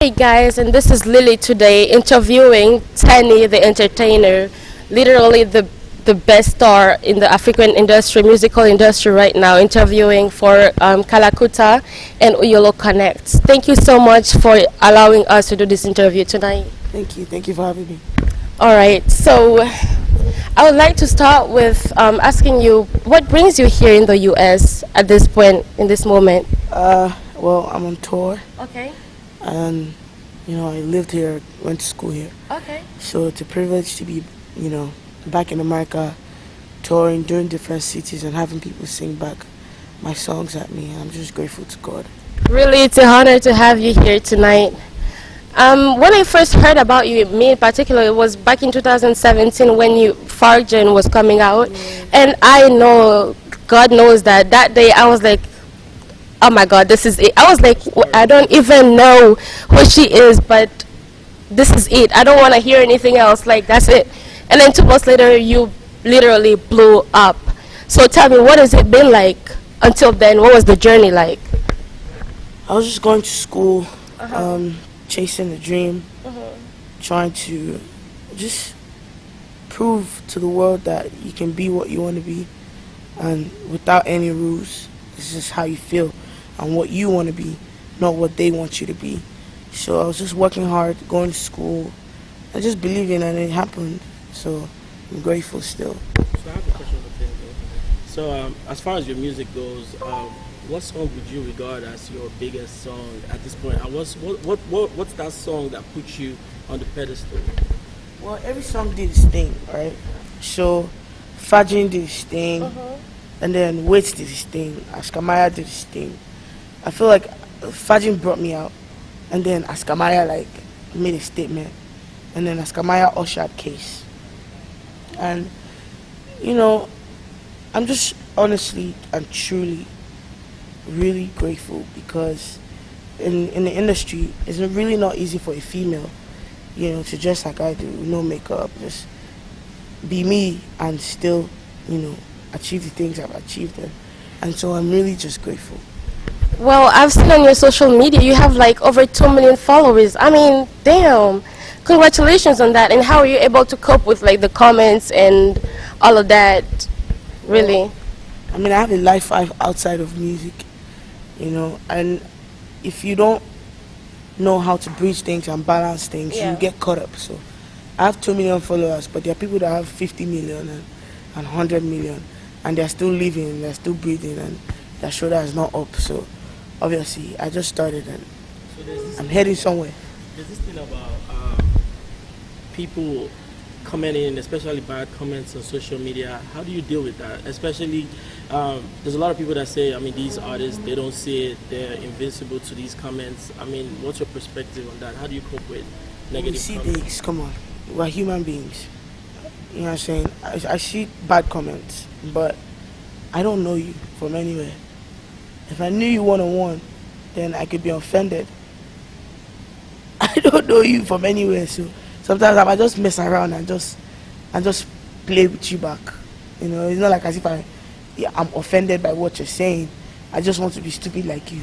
Hey guys, and this is Lily today interviewing Teni, the entertainer, literally the best star in the African industry, musical industry right now, interviewing for Kalakuta and Uyolo Connect. Thank you so much for allowing us to do this interview tonight. Thank you. Thank you for having me. All right, so I would like to start with asking you what brings you here in the US at this point, in this moment. Well, I'm on tour, Okay, and I lived here, went to school here, okay. so it's a privilege to be, back in America, touring, doing different cities, and having people sing back my songs at me. I'm just grateful to God. Really, it's an honor to have you here tonight. When I first heard about you, me in particular, it was back in 2017 when you Fargen was coming out, and I know, God knows that day I was like, oh my God, this is it. I was like, I don't even know who she is, but this is it. I don't want to hear anything else. Like that's it. And then 2 months later, you literally blew up. So tell me, what has it been like until then? What was the journey like? I was just going to school, chasing a dream, trying to just prove to the world that you can be what you want to be, and without any rules. It's just how you feel and what you want to be, not what they want you to be. So I was just working hard, going to school, and just believing, and it happened. So I'm grateful still. So I have a question for Teni. So as far as your music goes, what song would you regard as your biggest song at this point? And what's that song that puts you on the pedestal? Well, every song did its thing, right? So Fajin did his thing, and then Waits did his thing, Askamaya did his thing. I feel like Fajin brought me out, and then Askamaya made a statement, and then Askamaya ushered Case. And I'm just honestly and truly really grateful because in the industry it's really not easy for a female, to dress like I do, no makeup, just be me and still, achieve the things I've achieved. And so I'm really just grateful. Well, I've seen on your social media you have like over 2 million followers. I mean, damn. Congratulations on that. And how are you able to cope with like the comments and all of that? Really? I mean, I have a life outside of music, and if you don't know how to bridge things and balance things, Yeah. you get caught up. So I have 2 million followers, but there are people that have 50 million and 100 million, and they're still living, they're still breathing, and their shoulder is not up. So obviously, I just started, and So I'm heading somewhere. there's this thing about people commenting, especially bad comments on social media. How do you deal with that? Especially, there's a lot of people that say, I mean, these artists, they don't see it, they're invincible to these comments. I mean, what's your perspective on that? How do you cope with We negative see comments? things, come on, we're human beings. You know what I'm saying? I see bad comments, but I don't know you from anywhere. If I knew you one-on-one, then I could be offended. I don't know you from anywhere, so sometimes I might just mess around and just play with you back. It's not like as if I'm offended by what you're saying. I just want to be stupid like you,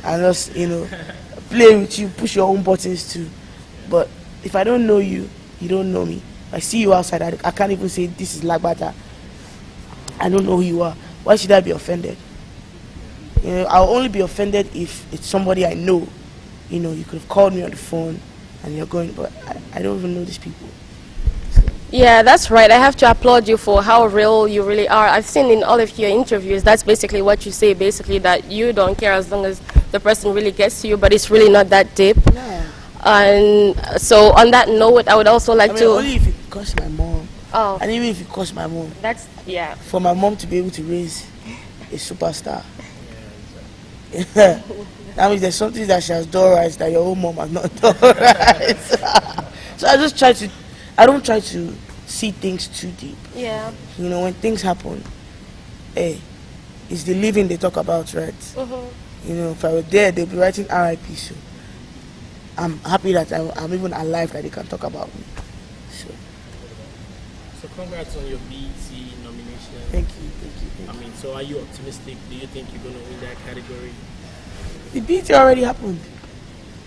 and just play with you, push your own buttons too. But if I don't know you, you don't know me. If I see you outside, I can't even say this is Lagbata. I don't know who you are. Why should I be offended? I'll only be offended if it's somebody I know. You could have called me on the phone and you're going, but I don't even know these people. Yeah, that's right. I have to applaud you for how real you really are. I've seen in all of your interviews, that's basically what you say, basically that you don't care as long as the person really gets to you, but it's really not that deep. Yeah. And so on that note, I would also like to... only if it costs my mom. Oh, And even if it costs my mom. that's... Yeah. For my mom to be able to raise a superstar. That means there's something that she has done right that your own mom has not done right. So I don't try to see things too deep. Yeah. When things happen, hey, it's the living they talk about, right? If I were there, they'd be writing RIP. So I'm happy that I'm even alive that they can talk about me. So congrats on your BET nomination. Thank you. I mean, so are you optimistic? Do you think you're going to win that category? The BT already happened.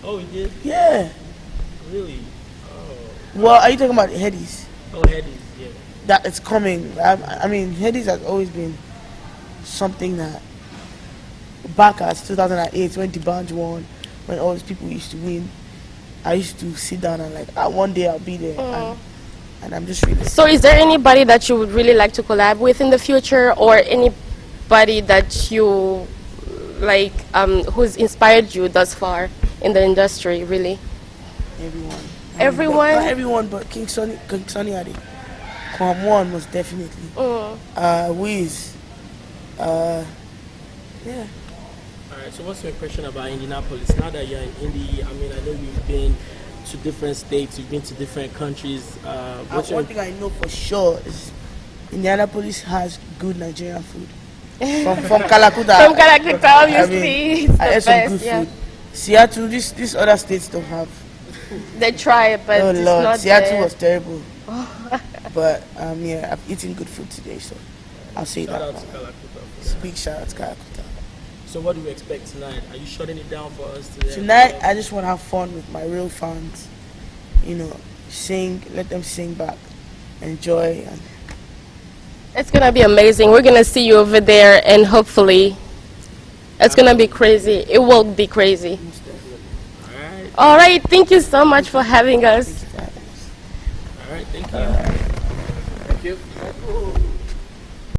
Oh, you did? Yeah. Really? Well, are you talking about Headies? Oh, Headies, yeah. That it's coming. I mean, Headies has always been something that back as 2008 when the band won, when all these people used to win. I used to sit down and like, one day I'll be there, and I'm just really. So is there anybody that you would really like to collab with in the future, or anybody that you like who's inspired you thus far in the industry, really? Everyone. Everyone? Not everyone, but King Sonny Adi. Kwam One most definitely. Wiz. Yeah. Alright, so what's your impression about Indianapolis? Now that you're in Indy, I mean, I know you've been to different states, you've been to different countries. What's your One thing I know for sure is Indianapolis has good Nigerian food. From Kalakutah. From Kalakutah, obviously. It's the I ate some best, good yeah. food. Seattle, these other states don't have. They try it, but Oh it's Lord, not Seattle there. was terrible. But yeah, I've eaten good food today, so I'll say shout that. out to Kalakutah? It's a big shout out to Kalakutah. So what do you expect tonight? Are you shutting it down for us today? Tonight, I just want to have fun with my real fans. You know, sing, let them sing back, enjoy. And It's gonna be amazing. We're gonna see you over there, and hopefully, it's gonna be crazy. It will be crazy. Alright, All right. Thank you so much for having us. alright, thank you. Thank you.